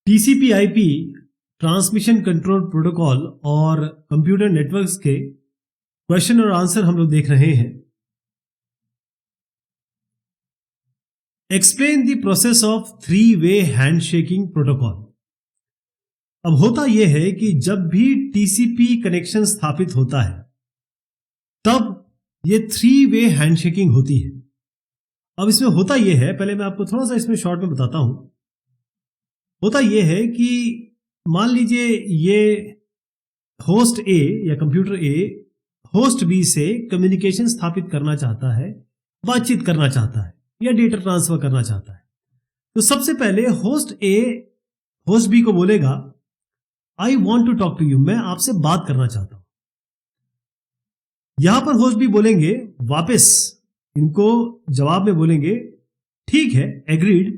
TCP IP transmission control protocol और computer networks के question और आंसर हम लोग देख रहे हैं। एक्सप्लेन द प्रोसेस ऑफ 3-वे हैंडशेकिंग प्रोटोकॉल। अब होता यह है कि जब भी टीसीपी कनेक्शन स्थापित होता है तब ये 3-वे हैंडशेकिंग होती है। अब इसमें होता यह है, पहले मैं आपको थोड़ा सा इसमें शॉर्ट में बताता हूं। होता यह है कि मान लीजिए ये होस्ट ए या कंप्यूटर ए होस्ट बी से कम्युनिकेशन स्थापित करना चाहता है, बातचीत करना चाहता है या डेटा ट्रांसफर करना चाहता है। तो सबसे पहले होस्ट ए होस्ट बी को बोलेगा I want to talk to you, मैं आपसे बात करना चाहता हूं। यहां पर होस्ट बी बोलेंगे वापस, इनको जवाब में बोलेंगे ठीक है, एग्रीड,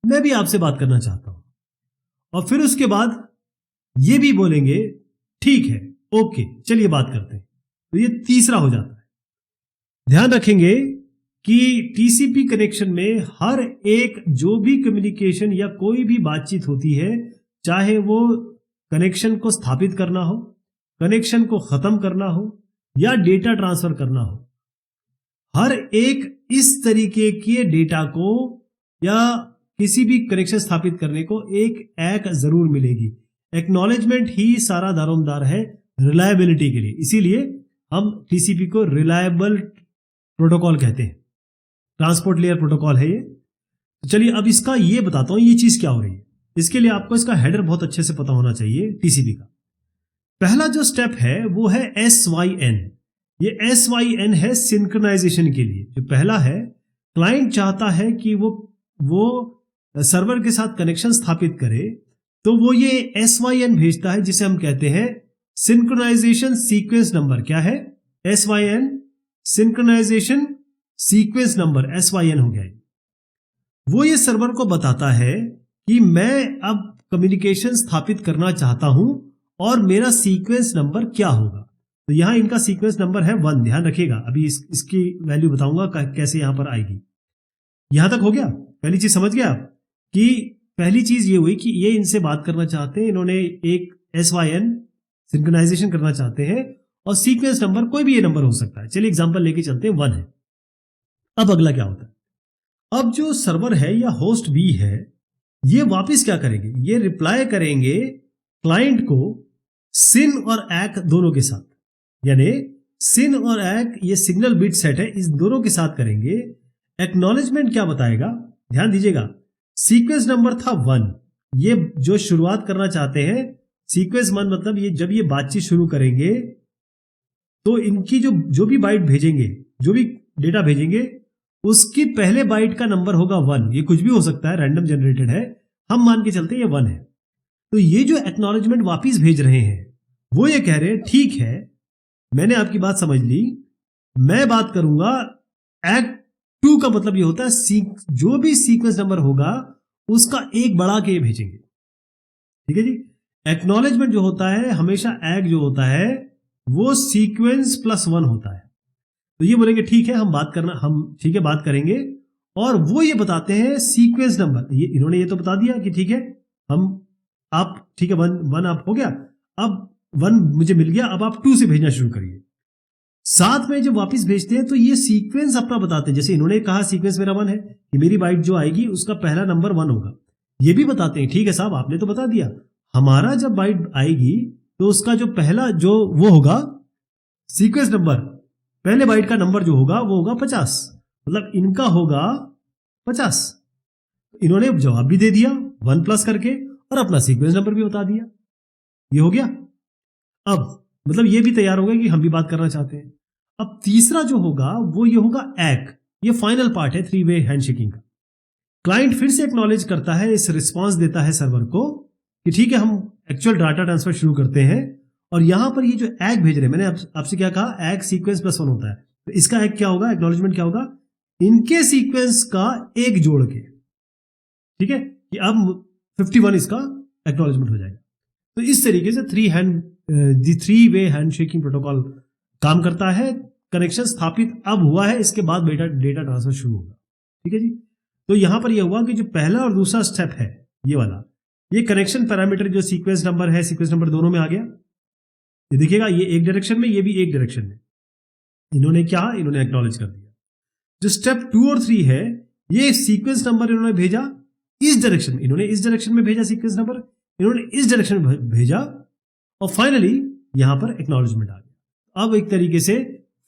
मैं भी आपसे बात करना चाहता हूं। और फिर उसके बाद ये भी बोलेंगे ठीक है, ओके, चलिए बात करते हैं। तो ये तीसरा हो जाता है। ध्यान रखेंगे कि टीसीपी कनेक्शन में हर एक जो भी कम्युनिकेशन या कोई भी बातचीत होती है, चाहे वो कनेक्शन को स्थापित करना हो, कनेक्शन को खत्म करना हो या डेटा ट्रांसफर करना हो, हर एक इस तरीके के डेटा को या किसी भी कनेक्शन स्थापित करने को एक जरूर मिलेगी। एक्नॉलेजमेंट ही सारा दारोमदार है रिलायबिलिटी के लिए, इसीलिए हम टीसीपी को रिलायबल प्रोटोकॉल कहते हैं। ट्रांसपोर्ट लेयर प्रोटोकॉल है ये। तो चलिए अब इसका ये बताता हूं ये चीज क्या हो रही है। इसके लिए आपको इसका हेडर बहुत अच्छे से पता होना चाहिए टीसीपी का। पहला जो स्टेप है वो है SYN। ये SYN है सिंक्रोनाइजेशन के लिए। जो पहला है, क्लाइंट चाहता है कि वो सर्वर के साथ कनेक्शन स्थापित करे, तो वो ये SYN भेजता है जिसे हम कहते हैं सिंक्रोनाइजेशन सीक्वेंस नंबर। क्या है? SYN, synchronization sequence number, SYN हो गया। वो ये सर्वर को बताता है कि मैं अब कम्युनिकेशन स्थापित करना चाहता हूं और मेरा सीक्वेंस नंबर क्या होगा। तो यहां इनका सीक्वेंस नंबर है 1। ध्यान रखिएगा, अभी इसकी वैल्यू बताऊंगा कैसे यहां पर आएगी। यहां तक हो गया? पहली चीज समझ गया कि पहली चीज ये हुई कि ये इनसे बात करना चाहते हैं, इन्होंने एक SYN सिंक्रोनाइजेशन करना चाहते हैं और सीक्वेंस नंबर कोई भी ये नंबर हो सकता है। चलिए एग्जांपल लेके चलते हैं, 1 है। अब अगला क्या होता है? अब जो सर्वर है या होस्ट बी है, ये वापस क्या करेंगे? ये रिप्लाई करेंगे क्लाइंट को सिन और एक् दोनों के साथ, यानी सिन और एक् ये सिग्नल बिट सेट है, इस दोनों के साथ करेंगे। एक्नॉलेजमेंट क्या बताएगा? ध्यान दीजिएगा, सीक्वेंस नंबर था 1। ये जो शुरुआत करना चाहते हैं सीक्वेंस 1, मतलब ये जब ये बातचीत शुरू करेंगे तो इनकी जो भी बाइट भेजेंगे, जो भी डेटा भेजेंगे, उसकी पहले बाइट का नंबर होगा 1। ये कुछ भी हो सकता है, रैंडम जनरेटेड है, हम मान के चलते हैं ये 1 है। तो ये जो एक्नॉलेजमेंट वापिस भेज रहे हैं वो ये कह रहे हैं ठीक है, मैंने आपकी बात समझ ली, मैं बात करूंगा। एक्ट 2 का मतलब ये होता है जो भी सीक्वेंस नंबर होगा उसका एक बढ़ा के भेजेंगे। ठीक है जी। एक्नॉलेजमेंट जो होता है हमेशा एक्ट जो होता है वो सीक्वेंस +1 होता है। तो ये बोलेंगे ठीक है, हम ठीक है बात करेंगे, और वो ये बताते हैं सीक्वेंस नंबर। ये इन्होंने ये तो बता दिया कि ठीक है, आप ठीक है 1 आप हो गया, अब 1 मुझे मिल गया, अब आप 2 से भेजना शुरू करिए। साथ में जब वापस भेजते हैं तो ये सीक्वेंस अपना बताते हैं। जैसे इन्होंने कहा सीक्वेंस मेरा 1 है कि मेरी बाइट जो आएगी उसका पहला नंबर 1 होगा। ये भी बताते हैं ठीक है साहब, आपने तो बता दिया, हमारा जब बाइट आएगी तो उसका जो पहला जो वो होगा सीक्वेंस नंबर, पहले बाइट का नंबर जो होगा वो होगा 50, मतलब इनका होगा 50। इन्होंने जवाब भी दे दिया 1 प्लस करके और अपना सीक्वेंस नंबर भी बता दिया। ये हो गया। अब मतलब ये भी तैयार हो गया कि हम भी बात करना चाहते हैं। अब तीसरा जो होगा वो ये होगा एक्। ये फाइनल पार्ट है 3-वे हैंडशेकिंग का। क्लाइंट फिर से एक्नॉलेज करता है, इस रिस्पॉन्स देता है सर्वर को कि ठीक है, हम एक्चुअल डाटा ट्रांसफर शुरू करते हैं। और यहां पर ये जो एक् भेज रहे हैं, मैंने आपसे क्या कहा, एक् सीक्वेंस +1 होता है, तो इसका एक् क्या होगा, एक्नॉलेजमेंट क्या होगा, इनके सीक्वेंस का एक जोड़ के, ठीक है, कि अब 51 इसका एक्नॉलेजमेंट हो जाएगा। तो इस तरीके से 3-वे हैंडशेकिंग प्रोटोकॉल काम करता है। कनेक्शन स्थापित अब हुआ है, इसके बाद डेटा ट्रांसफर शुरू होगा। ठीक है जी। तो यहां पर यह हुआ कि जो पहला और दूसरा स्टेप है ये वाला, ये कनेक्शन पैरामीटर जो सीक्वेंस नंबर है, सीक्वेंस नंबर दोनों में आ गया। ये देखिएगा, ये एक डायरेक्शन में, ये भी एक डायरेक्शन में। इन्होंने एक्नॉलेज कर दिया। जो स्टेप 2 और 3 है, ये सीक्वेंस नंबर इन्होंने भेजा इस डायरेक्शन में, इन्होंने इस डायरेक्शन में भेजा सीक्वेंस नंबर, इन्होंने इस डायरेक्शन में भेजा, और फाइनली यहां पर एक्नॉलेजमेंट आ गया। अब एक तरीके से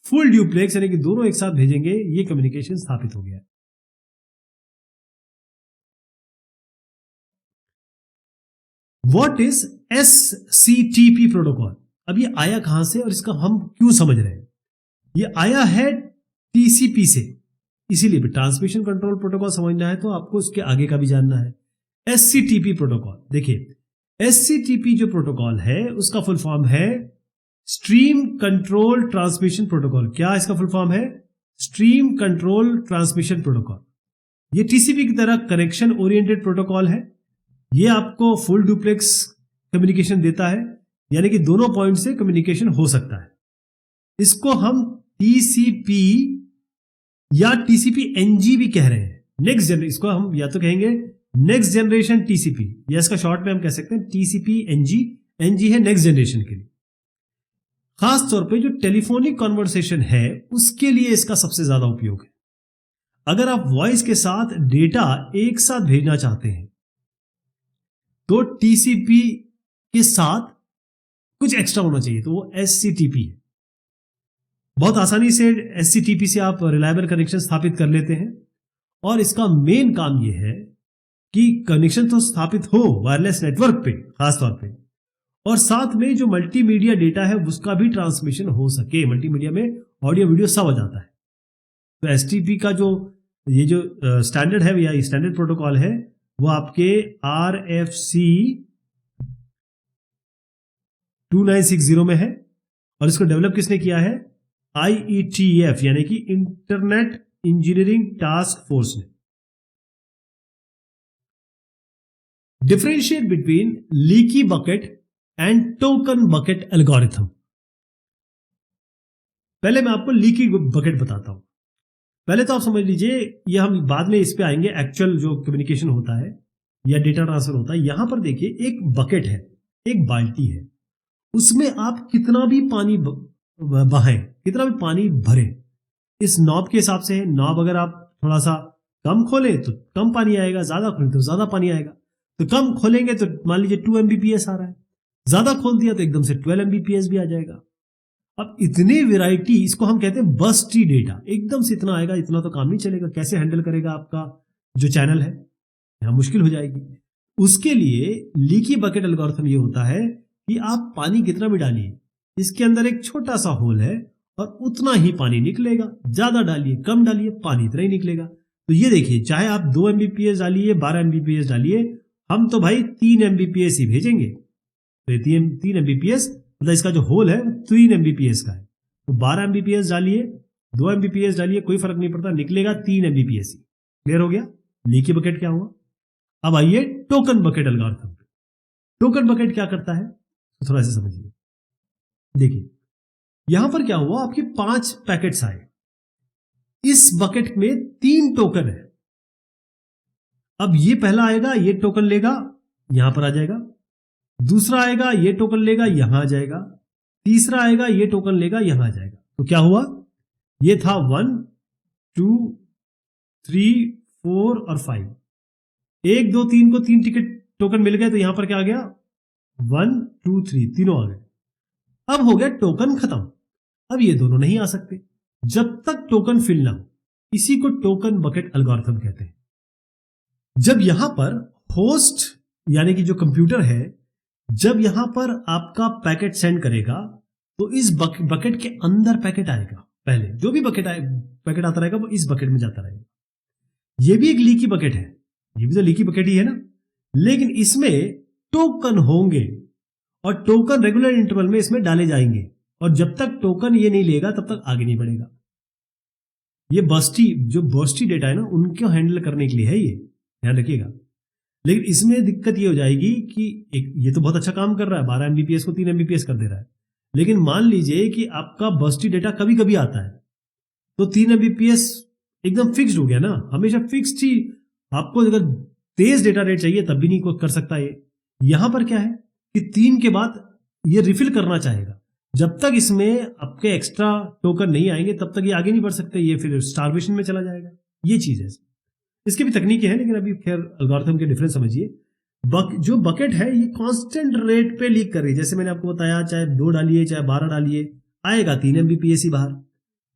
फुल ड्यूप्लेक्स यानी कि दोनों एक साथ भेजेंगे, ये कम्युनिकेशन स्थापित हो गया। What is SCTP protocol? अब ये आया कहां से और इसका हम क्यों समझ रहे हैं? ये आया है TCP से, इसीलिए ट्रांसमिशन कंट्रोल प्रोटोकॉल समझना है तो आपको उसके आगे का भी जानना है। SCTP प्रोटोकॉल, देखिए SCTP जो प्रोटोकॉल है उसका फुल फॉर्म है स्ट्रीम कंट्रोल ट्रांसमिशन प्रोटोकॉल। क्या इसका फुल फॉर्म है? Stream control transmission protocol. ये TCP की तरह कनेक्शन ओरिएंटेड प्रोटोकॉल है। ये आपको फुल डुप्लेक्स कम्युनिकेशन देता है, यानी कि दोनों पॉइंट से कम्युनिकेशन हो सकता है। इसको हम TCP या TCP-NG भी कह रहे हैं। नेक्स्ट जनरेशन, इसको हम या तो कहेंगे नेक्स्ट जनरेशन TCP, या इसका शॉर्ट में हम कह सकते हैं TCP-NG। NG है नेक्स्ट जनरेशन के लिए। खास तौर पे जो टेलीफोनिक कॉन्वर्सेशन है उसके लिए इसका सबसे ज्यादा उपयोग है। अगर आप वॉइस के साथ डेटा एक साथ भेजना चाहते हैं तो TCP के साथ कुछ एक्स्ट्रा होना चाहिए, तो वो SCTP है। बहुत आसानी से SCTP से आप रिलायबल कनेक्शन स्थापित कर लेते हैं, और इसका मेन काम यह है कि कनेक्शन तो स्थापित हो वायरलेस नेटवर्क पे खास तौर पे, और साथ में जो मल्टीमीडिया डेटा है उसका भी ट्रांसमिशन हो सके। मल्टीमीडिया में ऑडियो वीडियो सब आ जाता है। तो STP का जो ये जो स्टैंडर्ड है या स्टैंडर्ड प्रोटोकॉल है वो आपके RFC 2960 में है, और इसको डेवलप किसने किया है? IETF यानी कि इंटरनेट इंजीनियरिंग टास्क फोर्स ने। Differentiate between leaky bucket and token bucket algorithm. पहले मैं आपको लीकी बकेट बताता हूं। पहले तो आप समझ लीजिए, ये हम बाद में इस पे आएंगे, एक्चुअल जो कम्युनिकेशन होता है या डेटा ट्रांसफर होता है। यहां पर देखिए, एक बकेट है, एक बाल्टी है, उसमें आप कितना भी पानी बहाएं, कितना भी पानी भरें, इस नॉब के हिसाब से है। नॉब अगर आप थोड़ा सा कम खोलें तो कम पानी आएगा, ज्यादा खोलें तो ज्यादा पानी आएगा। तो कम खोलेंगे तो मान लीजिए 2 Mbps आ रहा है, ज्यादा खोल दिया तो एकदम से 12 Mbps भी आ जाएगा। अब इतनी वैरायटी, इसको हम कहते हैं बस्टी डेटा, एकदम से इतना आएगा, इतना तो काम नहीं चलेगा। कैसे हैंडल करेगा आपका जो चैनल है? यहां मुश्किल हो जाएगी। उसके लिए लीकी बकेट एल्गोरिथम ये होता है कि आप पानी कितना भी डालिए, इसके अंदर एक छोटा सा होल है और उतना ही पानी निकलेगा। ज्यादा डालिए कम डालिए, पानी इतना ही निकलेगा। तो ये देखिए, चाहे आप 2 Mbps डालिए, 12 Mbps डालिए, हम तो भाई 3 Mbps ही भेजेंगे। तो ये 3 Mbps मतलब इसका जो होल है 3 Mbps का है। तो 12 Mbps डालिए, 2 Mbps डालिए, कोई फर्क नहीं पड़ता, निकलेगा 3 Mbps ही। क्लियर हो गया लीकी बकेट क्या हुआ? अब आइए टोकन बकेट एल्गोरिथम पे। टोकन बकेट क्या करता है तो थोड़ा सा समझिए। देखिए यहां पर क्या हुआ, आपके 5 पैकेट्स आए, इस बकेट में 3 टोकन है। अब ये पहला आएगा, ये टोकन लेगा, यहां पर आ जाएगा। दूसरा आएगा, ये टोकन लेगा, यहां आ जाएगा। तीसरा आएगा, ये टोकन लेगा, यहां आ जाएगा। तो क्या हुआ, ये था 1 2 3 4 और 5। 1 2 3 को 3 टिकट टोकन मिल गए, तो यहां पर क्या आ गया, 1 2 3 तीनों आ गए। अब हो गया टोकन खत्म। अब ये दोनों नहीं आ सकते जब तक टोकन फिल ना हो। इसी को टोकन बकेट एल्गोरिथम कहते हैं। जब यहां पर होस्ट यानी कि जो कंप्यूटर है, जब यहां पर आपका पैकेट सेंड करेगा तो इस बकेट के अंदर पैकेट आएगा। पहले जो भी पैकेट आता रहेगा वो इस बकेट में जाता रहेगा। ये भी एक लीकी बकेट है, ये भी तो लीकी बकेट ही है ना, लेकिन इसमें टोकन होंगे और टोकन रेगुलर इंटरवल में इसमें डाले जाएंगे, और जब तक टोकन ये नहीं लेगा तब तक आगे नहीं बढ़ेगा। ये बर्स्टी डेटा है ना, उनको हैंडल करने के लिए है, ये ध्यान रखिएगा। लेकिन इसमें दिक्कत ये हो जाएगी कि ये तो बहुत अच्छा काम कर रहा है, 12 Mbps को 3 Mbps कर दे रहा है, लेकिन मान लीजिए कि आपका बर्स्टी डेटा कभी कभी आता है तो 3 Mbps एकदम फिक्स्ड हो गया ना, हमेशा फिक्स्ड ही। आपको अगर तेज डेटा रेट चाहिए तब भी नहीं कर सकता ये, यहां पर क्या है कि 3 के बाद ये रिफिल करना चाहेगा। जब तक इसमें आपके एक्स्ट्रा टोकन नहीं आएंगे तब तक ये आगे नहीं बढ़ सकते, ये फिर स्टारवेशन में चला जाएगा। ये चीज है, इसकी भी तकनीकें हैं, लेकिन अभी खैर एल्गोरिथम के डिफरेंस समझिए। जो बकेट है ये कांस्टेंट रेट पे लीक कर रही है। जैसे मैंने आपको बताया, चाहे 2 डालिए चाहे 12 डालिए, आएगा 3 एमबीपीएस ही बाहर।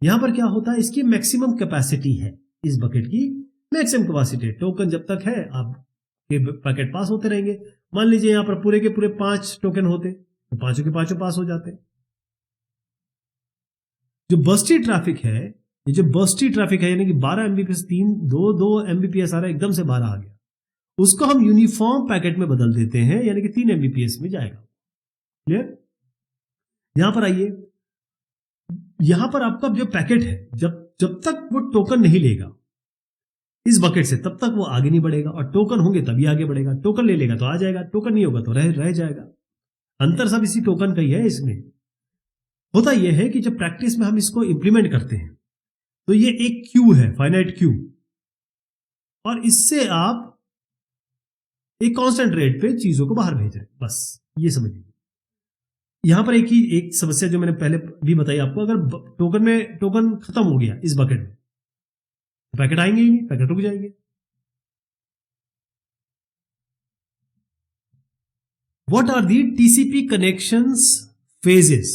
यहां पर क्या होता है, इसकी मैक्सिमम कैपेसिटी है, इस बकेट की मैक्सिमम कैपेसिटी। टोकन जब तक है आपके पैकेट पास होते रहेंगे। मान लीजिए यहां पर पूरे के पूरे 5 टोकन होते तो पांचों के पांचों पास हो जाते। जो बस्टी ट्रैफिक है, ये जो बस्टी ट्रैफिक है यानी कि 12 एमबीपीएस 2 एमबीपीएस आ रहा है, एकदम से 12 आ गया, उसको हम यूनिफॉर्म पैकेट में बदल देते हैं, यानी कि 3 एमबीपीएस में जाएगा। क्लियर? यहां पर आइए, यहां पर आपका जो पैकेट है, जब तक वो टोकन नहीं लेगा इस बकेट से तब तक वो आगे नहीं बढ़ेगा, और टोकन होंगे तभी आगे बढ़ेगा। टोकन ले लेगा तो आ जाएगा, टोकन नहीं होगा तो रह जाएगा। अंतर सब इसी टोकन का ही है। इसमें होता यह है कि जब प्रैक्टिस में हम इसको इंप्लीमेंट करते हैं तो ये एक क्यू है, फाइनाइट क्यू, और इससे आप एक कांस्टेंट रेट पे चीजों को बाहर भेज रहे हैं, बस ये समझिए। यहां पर एक समस्या जो मैंने पहले भी बताई आपको, अगर टोकन खत्म हो गया इस बकेट में तो पैकेट आएंगे ही नहीं, पैकेट रुक जाएंगे। What are the TCP connections phases?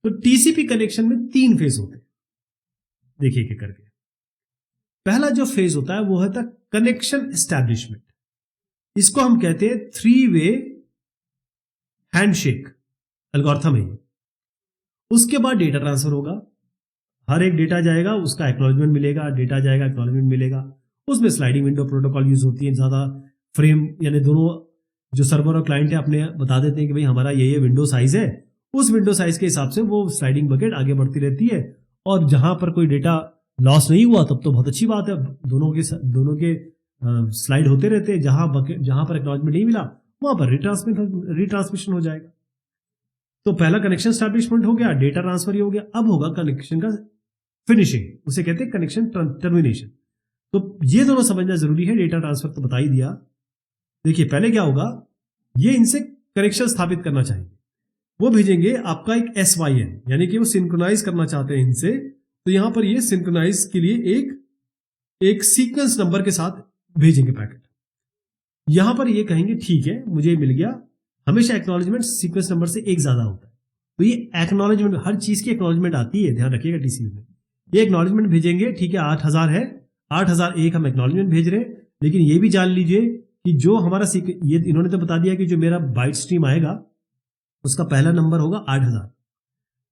तो टीसीपी कनेक्शन में 3 फेज होते हैं, देखिए क्या करके। पहला जो फेज होता है वो होता है कनेक्शन एस्टैब्लिशमेंट। इसको हम कहते हैं 3 वे हैंडशेक एल्गोरिथम है। उसके बाद डेटा ट्रांसफर होगा, हर एक डेटा जाएगा, उसका एक्नॉलेजमेंट मिलेगा, डेटा जाएगा, एक्नॉलेजमेंट मिलेगा। उसमें स्लाइडिंग विंडो प्रोटोकॉल यूज होती है, ज्यादा फ्रेम, यानी दोनों जो सर्वर और क्लाइंट है अपने बता देते हैं कि भाई हमारा ये विंडो साइज है, उस विंडो साइज के हिसाब से वो स्लाइडिंग बकेट आगे बढ़ती रहती है। और जहां पर कोई डेटा लॉस नहीं हुआ तब तो बहुत अच्छी बात है, दोनों के स्लाइड होते रहते हैं। जहां पर एक्नॉलेजमेंट नहीं मिला वहां पर रिट्रांसमिशन हो जाएगा। तो पहला कनेक्शन स्टैब्लिशमेंट हो गया, डेटा ट्रांसफर ही हो गया। अब होगा कनेक्शन का फिनिशिंग, उसे कहते हैं कनेक्शन टर्मिनेशन। तो ये दोनों समझना जरूरी है। डेटा ट्रांसफर तो बता ही दिया। देखिए पहले क्या होगा, ये इनसे कनेक्शन स्थापित करना चाहिए, वो भेजेंगे आपका एक SYN, यानी कि वो सिंक्रोनाइज करना चाहते हैं इनसे। तो यहां पर ये सिंक्रोनाइज के लिए एक सीक्वेंस नंबर के साथ भेजेंगे पैकेट। यहां पर ये कहेंगे ठीक है मुझे मिल गया। हमेशा एक्नॉलेजमेंट सीक्वेंस नंबर से एक ज्यादा होता है, तो ये एक्नॉलेजमेंट, हर चीज की एक्नॉलेजमेंट आती है, ध्यान रखिएगा टीसीपी में। ये एक्नॉलेजमेंट भेजेंगे, ठीक है 8000 है, 8001 हम एक्नॉलेजमेंट भेज रहे हैं। लेकिन ये भी जान लीजिए कि जो हमारा ये इन्होंने तो बता दिया कि जो मेरा बाइट स्ट्रीम आएगा उसका पहला नंबर होगा 8000।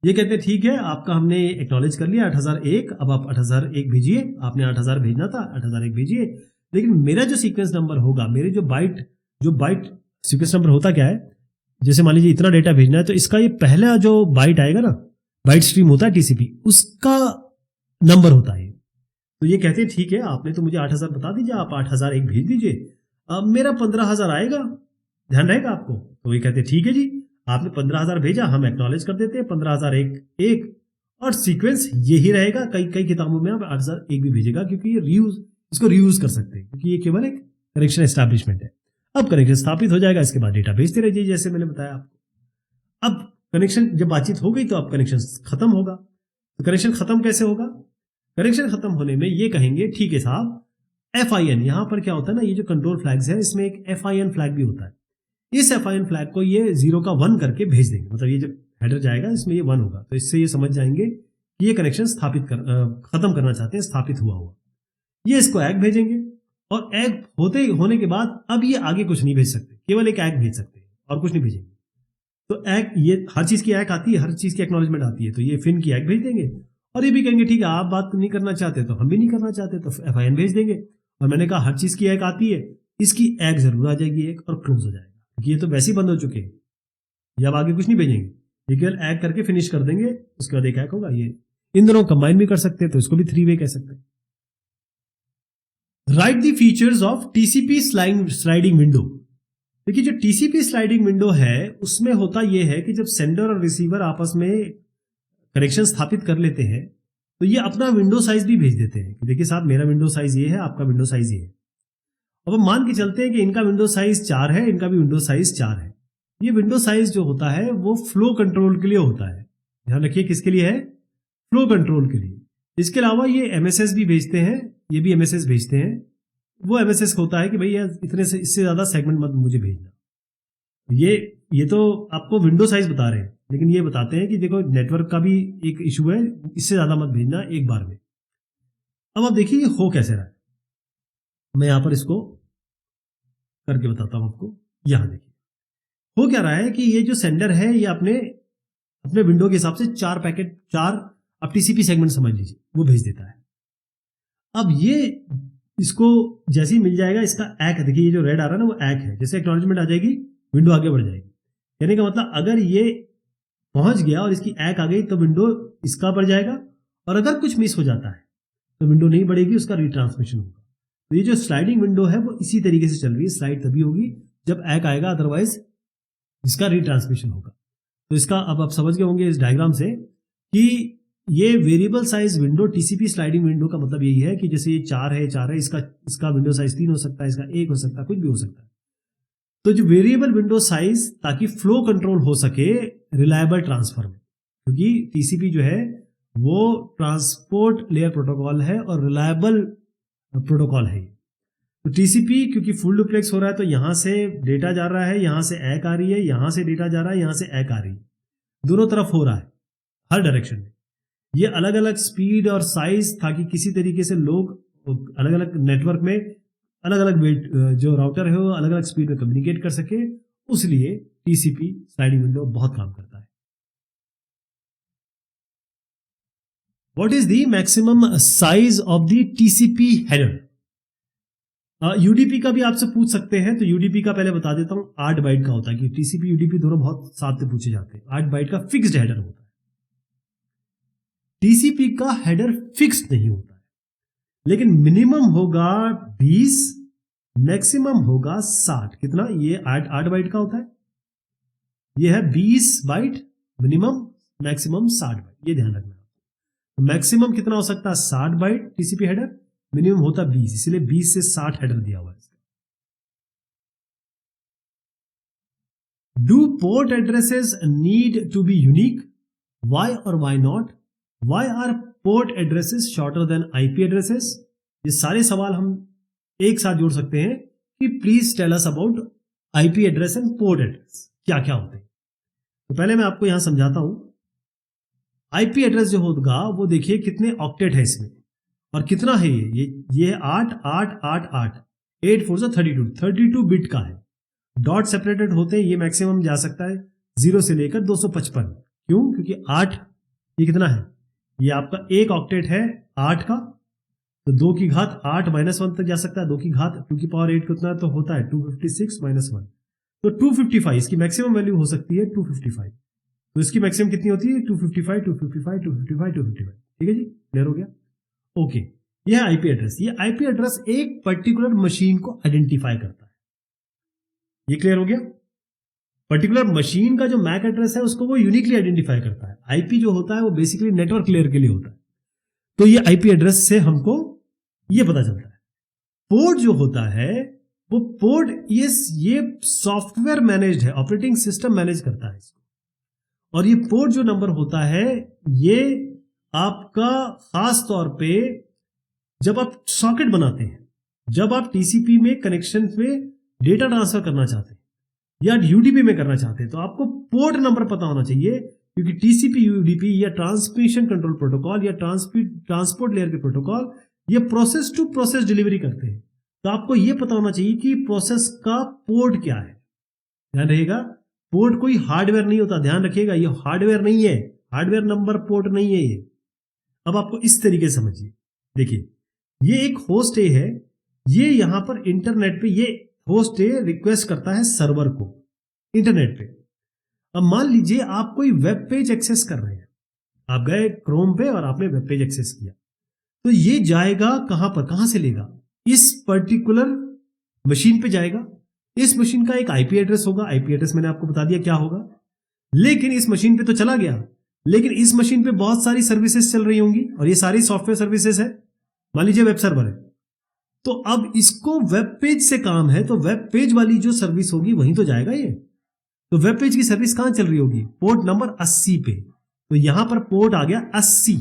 ये कहते हैं ठीक है आपका हमने एक्नॉलेज कर लिया 8001, अब आप 8001 भेजिए, आपने 8000 भेजना था 8001 भेजिए। लेकिन मेरा जो सीक्वेंस नंबर होगा, मेरे जो बाइट सीक्वेंस नंबर होता क्या है, जैसे मान लीजिए इतना डेटा भेजना है तो इसका ये पहला जो बाइट आएगा ना, बाइट स्ट्रीम होता है टीसीपी, उसका नंबर होता है। तो ये कहते हैं ठीक है आपने तो मुझे 8000 बता दीजिए, आप 8001 भेज दीजिए, अब मेरा 15000 आएगा, ध्यान रहेगा आपको। तो ये कहते हैं ठीक है जी आपने 15000 भेजा, हम एक्नॉलेज कर देते हैं 15001 और सीक्वेंस यही रहेगा। कई किताबों में आप 8001 भी भेजेगा, क्योंकि ये इसको रीयूज कर सकते हैं, क्योंकि ये केवल एक कनेक्शन एस्टैब्लिशमेंट है। अब कनेक्शन स्थापित हो जाएगा, इसके बाद डेटा भेजते रहिए जैसे मैंने बताया आपको। अब कनेक्शन जब बातचीत हो गई तो अब कनेक्शन खत्म होगा। तो कनेक्शन खत्म कैसे होगा? कनेक्शन खत्म होने में ये कहेंगे ठीक है साहब FIN, यहां पर क्या होता है ना, ये जो कंट्रोल फ्लैग्स है इसमें एक FIN फ्लैग भी होता है। इस FIN फ्लैग को ये 0 का 1 करके भेज देंगे, मतलब ये जब हेडर जाएगा इसमें ये 1 होगा, तो इससे ये समझ जाएंगे कि ये कनेक्शन खत्म करना चाहते हैं, स्थापित हुआ। ये इसको एग भेजेंगे, और एग होने के बाद अब ये आगे कुछ नहीं भेज सकते, केवल एक एग भेज सकते हैं और कुछ नहीं भेजेंगे। तो एग, ये हर चीज की एग आती है, हर चीज की एक्नॉलेजमेंट आती है, तो ये फिन की एग भेज देंगे। और ये भी कहेंगे ठीक है आप बात नहीं करना चाहते तो हम भी नहीं करना चाहते, तो FIN भेज देंगे। और मैंने कहा हर चीज की एग आती है, इसकी एग जरूर आ जाएगी एक, और क्लोज हो जाएगा, क्योंकि ये तो वैसे ही बंद हो चुके हैं, ये अब आगे कुछ नहीं भेजेंगे, ये केवल एग करके फिनिश कर देंगे, उसके बाद एक एग होगा। ये इन दोनों कंबाइन भी कर सकते हैं, तो इसको भी 3 वे कह सकते हैं। Right the features of TCP sliding window. देखिए जो TCP स्लाइडिंग विंडो है उसमें होता यह है कि जब सेंडर और रिसीवर आपस में कनेक्शन स्थापित कर लेते हैं तो ये अपना विंडो साइज भी भेज देते हैं कि देखिए साहब मेरा विंडो साइज ये है, आपका विंडो साइज ये है। अब हम मान के चलते हैं कि इनका विंडो साइज 4 है, इनका भी विंडो साइज 4 है। ये विंडो साइज जो होता है वो फ्लो कंट्रोल के लिए होता है। ध्यान रखिए किसके लिए है? फ्लो कंट्रोल के लिए। इसके अलावा ये एमएसएस भी भेजते हैं, ये भी एमएसएस भेजते हैं। वो एमएसएस होता है कि भैया इतने से इससे ज्यादा सेगमेंट मत मुझे भेजना। ये तो आपको विंडो साइज बता रहे हैं, लेकिन ये बताते हैं कि देखो नेटवर्क का भी एक इशू है, इससे ज्यादा मत भेजना एक बार में। अब आप देखिए ये हो कैसे रहा है, मैं यहां पर इसको करके बताता हूं आपको। यहां देखिए हो क्या रहा है कि ये जो सेंडर है ये अपने विंडो के हिसाब से 4 पैकेट, 4 आप टीसीपी सेगमेंट समझ लीजिए, वो भेज देता है। अब ये इसको जैसे ही मिल जाएगा, इसका एक देखिए ये जो रेड आ रहा है ना वो एक है, जैसे एक्नॉलेजमेंट आ जाएगी विंडो आगे बढ़ जाएगी। कहने का मतलब अगर ये पहुंच गया और इसकी एक आ गई तो विंडो इसका बढ़ जाएगा, और अगर कुछ मिस हो जाता है तो विंडो नहीं बढ़ेगी, उसका रिट्रांसमिशन होगा। तो ये जो स्लाइडिंग विंडो है वो इसी तरीके से चल रही है, स्लाइड तभी होगी जब एक आएगा, अदरवाइज इसका रिट्रांसमिशन होगा। तो इसका अब आप समझ गए होंगे इस डायग्राम से कि ये variable size window TCP sliding window का मतलब यही है कि जैसे ये 4 है, इसका विंडो साइज 3 हो सकता है, इसका 1 हो सकता है, कुछ भी हो सकता है। तो जो वेरिएबल विंडो साइज ताकि फ्लो कंट्रोल हो सके रिलायबल ट्रांसफर में, क्योंकि टीसीपी जो है वो ट्रांसपोर्ट लेयर प्रोटोकॉल है और रिलायबल प्रोटोकॉल है। तो टीसीपी क्योंकि फुल डुप्लेक्स हो रहा है तो यहां से डेटा जा रहा है, यहां से एक आ रही है, यहां से डेटा जा रहा है, यहां से एक आ रही है, दोनों तरफ हो रहा है, हर डायरेक्शन में। ये अलग अलग स्पीड और साइज ताकि किसी तरीके से लोग अलग अलग नेटवर्क में अलग अलग वेट जो राउटर है वो अलग अलग स्पीड में कम्युनिकेट कर सके, उसलिए टीसीपी स्लाइडिंग विंडो बहुत काम करता है। What is the maximum size of the TCP header? UDP का भी आपसे पूछ सकते हैं, तो यूडीपी का पहले बता देता हूं, 8 बाइट का होता है कि टीसीपी यूडीपी दोनों बहुत साथ में पूछे जाते हैं। 8 बाइट का फिक्स्ड हेडर होता है। टीसीपी का हेडर फिक्स्ड नहीं होता है, लेकिन मिनिमम होगा 20, मैक्सिमम होगा 60। कितना? ये 8 बाइट का होता है, ये है 20 बाइट मिनिमम, मैक्सिमम 60 बाइट, ये ध्यान रखना। मैक्सिमम कितना हो सकता है? 60 बाइट टीसीपी हेडर, मिनिमम होता 20, इसलिए 20 से 60 हेडर दिया हुआ है। Do port addresses need to be unique? Why और why not? Why are port addresses shorter than IP addresses? ये सारे सवाल हम एक साथ जोड़ सकते हैं कि please tell us about IP address and port address, क्या क्या होते हैं। तो पहले मैं आपको यहां समझाता हूं। आईपी एड्रेस जो होगा वो देखिए कितने ऑक्टेट है इसमें, और कितना है ये 8 8 8 8 8 4 से 32 बिट का है। डॉट सेपरेटेड होते हैं, ये मैक्सिमम जा सकता है 0 से लेकर 255। क्यों? क्योंकि 8 ये कितना है, ये आपका एक ऑक्टेट है 8 का, तो 2 की घात 8 -1 तक जा सकता है। 2 की घात 2 की पावर 8 कितना तो होता है 256 -1, तो 255 इसकी मैक्सिमम वैल्यू हो सकती है 255। तो इसकी मैक्सिमम कितनी होती है? 255 255 255 255। ठीक है जी, क्लियर हो गया? ओके, यह आईपी एड्रेस, ये आईपी एड्रेस एक पर्टिकुलर मशीन को आइडेंटिफाई करता है। ये क्लियर हो गया? पर्टिकुलर मशीन का जो मैक एड्रेस है उसको वो यूनिकली आइडेंटिफाई करता है। आईपी जो होता है वो बेसिकली नेटवर्क लेयर के लिए होता है, तो ये आईपी एड्रेस से हमको ये पता चलता है। पोर्ट जो होता है वो पोर्ट ये सॉफ्टवेयर मैनेज्ड है, ऑपरेटिंग सिस्टम मैनेज करता है इसको। और ये पोर्ट जो नंबर होता है ये आपका खास तौर पे जब आप सॉकेट बनाते हैं, जब आप टीसीपी में कनेक्शन में डेटा ट्रांसफर करना चाहते हैं या यूडीपी में करना चाहते हैं, तो आपको पोर्ट नंबर पता होना चाहिए, क्योंकि टीसीपी यूडीपी या ट्रांसमिशन कंट्रोल प्रोटोकॉल या ट्रांसपोर्ट लेयर के प्रोटोकॉल ये प्रोसेस टू प्रोसेस डिलीवरी करते हैं। तो आपको यह पता होना चाहिए कि प्रोसेस का पोर्ट क्या है। ध्यान रहेगा, पोर्ट कोई हार्डवेयर नहीं होता, ध्यान रखिएगा, ये हार्डवेयर नहीं है, हार्डवेयर नंबर पोर्ट नहीं है ये। अब आपको इस तरीके से समझिए, देखिए ये एक होस्ट ए है, ये यहां पर इंटरनेट पे ये होस्ट ए रिक्वेस्ट करता है सर्वर को इंटरनेट पे। अब मान लीजिए आप कोई वेब पेज एक्सेस कर रहे हैं, आप गए क्रोम पे और आपने वेब पेज एक्सेस किया, तो ये जाएगा कहां पर, कहां से लेगा? इस पर्टिकुलर मशीन पे जाएगा। इस मशीन का एक आईपी एड्रेस होगा, आईपी एड्रेस मैंने आपको बता दिया क्या होगा। लेकिन इस मशीन पे तो चला गया, लेकिन इस मशीन पे बहुत सारी सर्विसेज चल रही होंगी और ये सारी सॉफ्टवेयर सर्विसेज है। मान लीजिए वेब सर्वर है, तो अब इसको वेब पेज से काम है, तो वेब पेज वाली जो सर्विस होगी वहीं तो जाएगा ये। तो वेब पेज की सर्विस कहां चल रही होगी? पोर्ट नंबर 80 पे। तो यहां पर पोर्ट आ गया 80।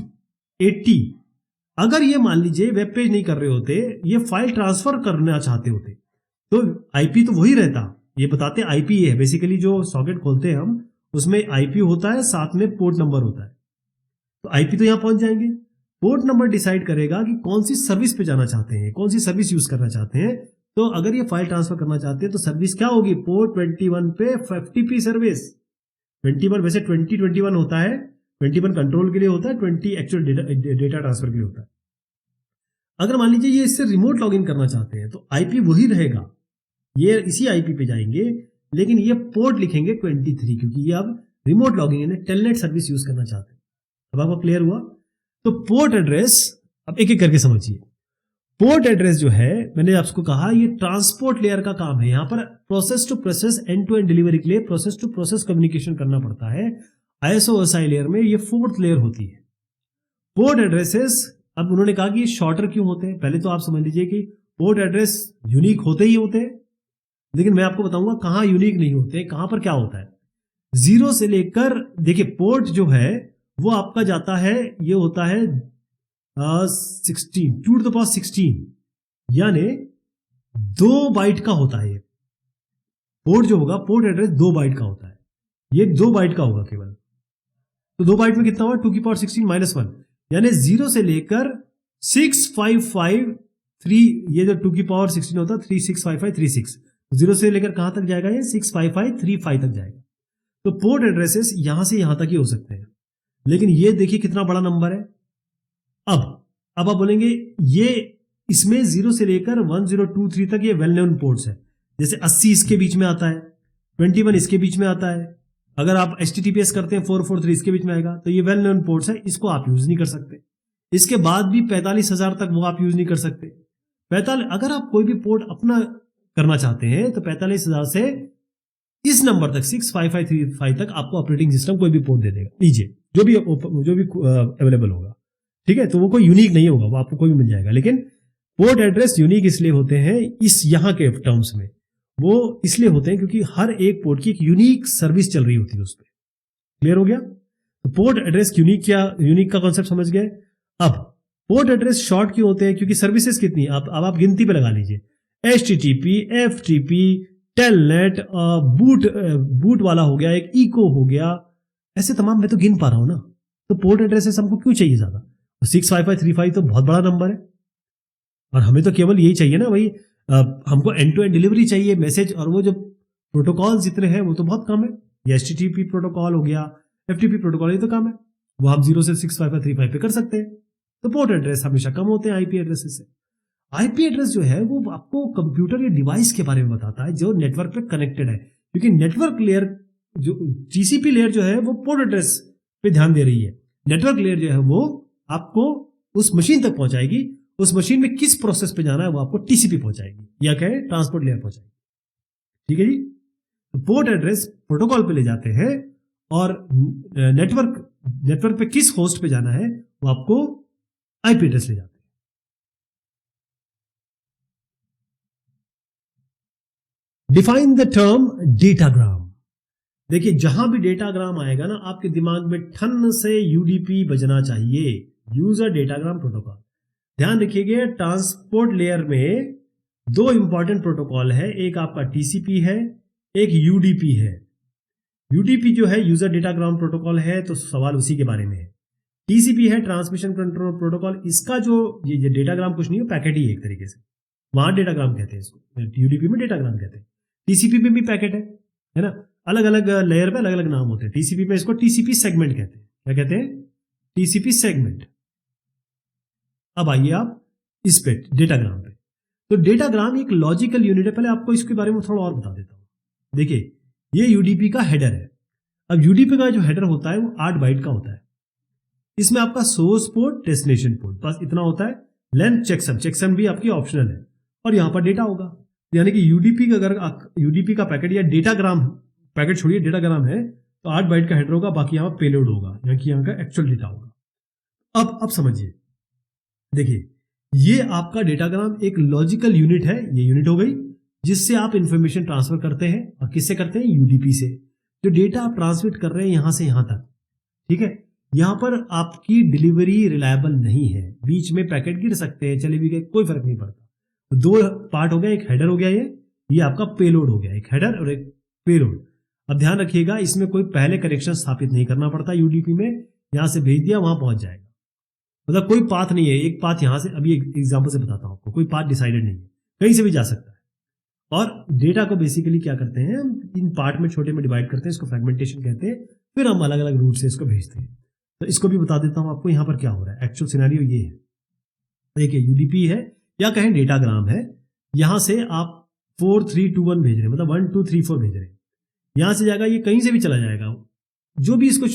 अगर ये मान लीजिए वेब पेज नहीं कर रहे होते, ये फाइल ट्रांसफर करना चाहते होते, तो आईपी तो वही रहता। ये बताते आईपी है बेसिकली, जो सॉकेट खोलते हैं हम उसमें आईपी होता है, साथ में पोर्ट नंबर होता है। तो आईपी तो यहां पहुंच जाएंगे। पोर्ट नंबर डिसाइड करेगा कि कौन सी सर्विस पे जाना चाहते हैं, कौन सी सर्विस यूज करना चाहते हैं। तो अगर ये फाइल ट्रांसफर करना चाहते हैं तो सर्विस क्या होगी? पोर्ट 21 पे FTP सर्विस। 21 वैसे 2021 होता है, 21 कंट्रोल के लिए होता है, 20 एक्चुअल डेटा ट्रांसफर के लिए होता है। अगर मान लीजिए ये इससे रिमोट लॉगिन करना चाहते हैं तो आईपी वही रहेगा, ये इसी आईपी पे जाएंगे, लेकिन ये पोर्ट लिखेंगे 23, क्योंकि ये अब रिमोट लॉगिन यानी टेलनेट सर्विस यूज करना चाहते हैं। अब आपको क्लियर हुआ? तो पोर्ट एड्रेस अब एक एक करके समझिए। पोर्ट एड्रेस जो है, मैंने आपको कहा ये ट्रांसपोर्ट लेयर का काम है। यहां पर process to process end to end delivery के लिए प्रोसेस टू प्रोसेस कम्युनिकेशन करना पड़ता है। ISO/OSI लेयर में ये 4th लेयर होती है। पोर्ट एड्रेसेस, अब उन्होंने कहा कि ये शॉर्टर क्यों होते हैं। पहले तो आप समझ लीजिए कि पोर्ट एड्रेस यूनिक होते ही होते हैं, लेकिन मैं आपको बताऊंगा कहां यूनिक नहीं होते, कहां पर क्या होता है। 0 से लेकर, देखिए पोर्ट जो है वो आपका जाता है, ये होता है 16 टू द पावर 16, यानी 2 बाइट का होता है। ये पोर्ट जो होगा, पोर्ट एड्रेस 2 बाइट का होता है, ये 2 बाइट का होगा केवल। तो 2 बाइट में कितना हुआ? 2 की पावर 16 -1, यानी 0 से लेकर 6553, ये जो 2 की पावर 16 होता है 365536, 0 से लेकर कहां तक जाएगा? ये 65535 तक जाएगा। तो पोर्ट एड्रेसेस यहां से यहां तक ही हो सकते हैं, लेकिन ये देखिए कितना बड़ा नंबर है। अब आप बोलेंगे ये इसमें 0 से लेकर 1023 तक ये वेल नोन पोर्ट्स है, जैसे 80 इसके बीच में आता है, 21 इसके बीच में आता है। अगर आप HTTPS करते हैं 443 इसके बीच में आएगा, तो ये वेल नोन पोर्ट्स है, इसको आप यूज नहीं कर सकते। इसके बाद भी 45,000 तक वो आप यूज नहीं कर सकते। 45, अगर आप कोई भी पोर्ट अपना करना चाहते हैं तो 45,000 से इस नंबर तक 65535 तक आपको ऑपरेटिंग सिस्टम कोई भी पोर्ट दे देगा, लीजिए जो भी अवेलेबल होगा, ठीक है। तो वो कोई यूनिक नहीं होगा, वो आपको कोई भी मिल जाएगा। लेकिन पोर्ट एड्रेस यूनिक इसलिए होते हैं इस यहां के टर्म्स में, वो इसलिए होते हैं क्योंकि हर एक पोर्ट की एक यूनिक सर्विस चल रही होती है उस पर। क्लियर हो गया? तो पोर्ट एड्रेस यूनिक का कॉन्सेप्ट समझ गए। अब पोर्ट एड्रेस शॉर्ट क्यों होते हैं? क्योंकि सर्विसेज कितनी, अब आप गिनती पे लगा लीजिए, HTTP, FTP, टेलनेट, बूट वाला हो गया, एक इको हो गया, ऐसे तमाम मैं तो गिन पा रहा हूं ना। तो पोर्ट एड्रेसेस हमको क्यों चाहिए ज्यादा? 65535 तो बहुत बड़ा नंबर है, और हमें तो केवल यही चाहिए ना भाई, हमको एंड टू एंड डिलीवरी चाहिए मैसेज, और वो जो प्रोटोकॉल जितने हैं वो तो बहुत कम है। ये HTTP प्रोटोकॉल हो गया, FTP प्रोटोकॉल, ये तो कम है, वो हम 0 से 65535 पे कर सकते हैं। तो पोर्ट एड्रेस हमेशा कम होते हैं आईपी एड्रेस से। आईपी एड्रेस जो है वो आपको कंप्यूटर या डिवाइस के बारे में बताता है जो नेटवर्क पे कनेक्टेड है, क्योंकि नेटवर्क लेयर जो TCP लेयर जो है वो पोर्ट एड्रेस पे ध्यान दे रही है। नेटवर्क लेयर जो है वो आपको उस मशीन तक पहुंचाएगी, उस मशीन में किस प्रोसेस पे जाना है वो आपको TCP पहुंचाएगी, या कहे ट्रांसपोर्ट लेयर पहुंचाएगी। ठीक है जी। तो पोर्ट एड्रेस प्रोटोकॉल पे ले जाते हैं, और नेटवर्क पे किस होस्ट पे जाना है वो आपको आईपी एड्रेस ले जाते हैं। Define the term datagram. देखिए जहां भी डेटाग्राम आएगा ना, आपके दिमाग में ठन से UDP बजना चाहिए, यूजर डेटाग्राम प्रोटोकॉल। ध्यान रखिएगा, ट्रांसपोर्ट लेयर में 2 इंपॉर्टेंट प्रोटोकॉल है, एक आपका TCP है, एक UDP है। UDP जो है यूजर डेटाग्राम प्रोटोकॉल है, तो सवाल उसी के बारे में है। TCP है ट्रांसमिशन कंट्रोल प्रोटोकॉल, इसका जो ये डेटाग्राम कुछ नहीं है, पैकेट ही है एक तरीके से, वहां डेटाग्राम कहते हैं इसको, UDP में डेटाग्राम कहते हैं। TCP में भी पैकेट है ना, अलग अलग लेयर पे अलग अलग नाम होते हैं। TCP में इसको TCP सेगमेंट कहते हैं। क्या कहते हैं? TCP segment. अब आइए आप इस पे डेटाग्राम पे। तो डेटाग्राम एक लॉजिकल यूनिट है, पहले आपको इसके बारे में थोड़ा और बता देता हूं। देखिए ये UDP का हेडर है। अब UDP का जो हेडर होता है वो 8 बाइट का होता है। इसमें आपका सोर्स पोर्ट, डेस्टिनेशन पोर्ट, बस इतना होता है। लेंथ चेकसम भी आपकी ऑप्शनल है, और यहां पर डेटा होगा। यानी कि UDP का अगर UDP का पैकेट या डेटाग्राम, पैकेट छोड़िए डेटाग्राम है, तो 8 बाइट का हेडर होगा, बाकी यहां पेलोड होगा, यानी कि यहां का एक्चुअल डेटा होगा। अब समझिए, देखिए ये आपका डेटाग्राम एक लॉजिकल यूनिट है, ये यूनिट हो गई जिससे आप इंफॉर्मेशन ट्रांसफर करते हैं। और किससे करते हैं? यूडीपी से। जो डेटा आप ट्रांसमिट कर रहे हैं यहां से यहां तक, ठीक है, यहां पर आपकी डिलीवरी रिलायबल नहीं है, बीच में पैकेट गिर सकते हैं, चले भी गए, कोई फर्क नहीं पड़ता। तो दो पार्ट हो गया, एक हेडर हो गया, ये आपका पेलोड हो गया, एक हेडर और एक पेलोड। अब ध्यान रखिएगा, इसमें कोई पहले कनेक्शन स्थापित नहीं करना पड़ता यूडीपी में, यहां से भेज दिया वहां पहुंच जाएगा। मतलब कोई पाथ नहीं है, एक पाथ यहां से, अभी एक एग्जांपल से बताता हूं आपको, कोई पाथ डिसाइडेड नहीं है, कहीं से भी जा सकता है। और डेटा को बेसिकली क्या करते हैं, इन पार्ट में छोटे में डिवाइड करते हैं, इसको फ्रेगमेंटेशन कहते हैं, फिर हम अलग अलग रूट से इसको भेजते हैं। तो इसको भी बता देता हूं आपको यहां पर क्या हो रहा है। एक्चुअल सिनेरियो ये है, देखिए यूडीपी है या कहें डेटाग्राम है, यहां से आप 4321 भेज रहे हैं, मतलब 1234 भेज रहे हैं, यहां से जाएगा, ये कहीं से भी चला जाएगा, जो भी इसको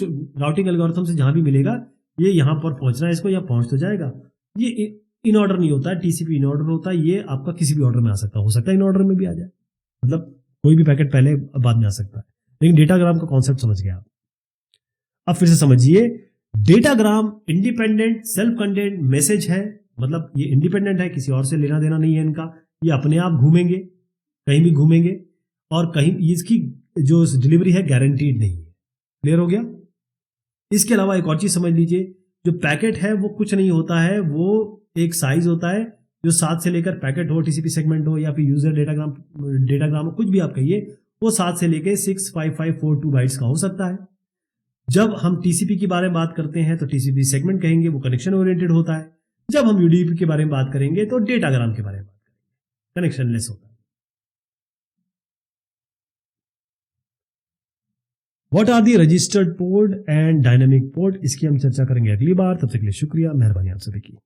राउटिंग एल्गोरिथम से जहां भी मिलेगा, ये यहां पर पहुंचना है इसको, या पहुंच तो जाएगा। ये इन ऑर्डर नहीं होता है, टीसीपी इन ऑर्डर होता है, ये आपका किसी भी ऑर्डर में आ सकता है, हो सकता है इन ऑर्डर में भी आ जाए, मतलब कोई भी पैकेट पहले बाद में आ सकता है, लेकिन डेटाग्राम का कॉन्सेप्ट समझ गया आप। अब फिर से समझिए, datagram independent self content message है, मतलब ये इंडिपेंडेंट है, किसी और से लेना देना नहीं है इनका, ये अपने आप घूमेंगे, कहीं भी घूमेंगे, और कहीं इसकी जो डिलीवरी है गारंटीड नहीं है। क्लियर हो गया? इसके अलावा एक और चीज समझ लीजिए, जो पैकेट है वो कुछ नहीं होता है, वो एक साइज होता है, जो 7 से लेकर पैकेट हो, टीसीपी सेगमेंट हो या फिर यूजर डेटाग्राम हो, कुछ भी आप कहिए, वो 7 से लेकर 65542 बाइट्स का हो सकता है। जब हम टीसीपी के बारे में बात करते हैं तो टीसीपी सेगमेंट कहेंगे, वो कनेक्शन ओरिएंटेड होता है। जब हम यूडीपी के बारे में बात करेंगे तो डेटाग्राम के बारे में बात करेंगे, कनेक्शनलेस होता है। What are the registered port and dynamic port, इसकी हम चर्चा करेंगे अगली बार। तब तक के लिए शुक्रिया, मेहरबानी आप सभी की।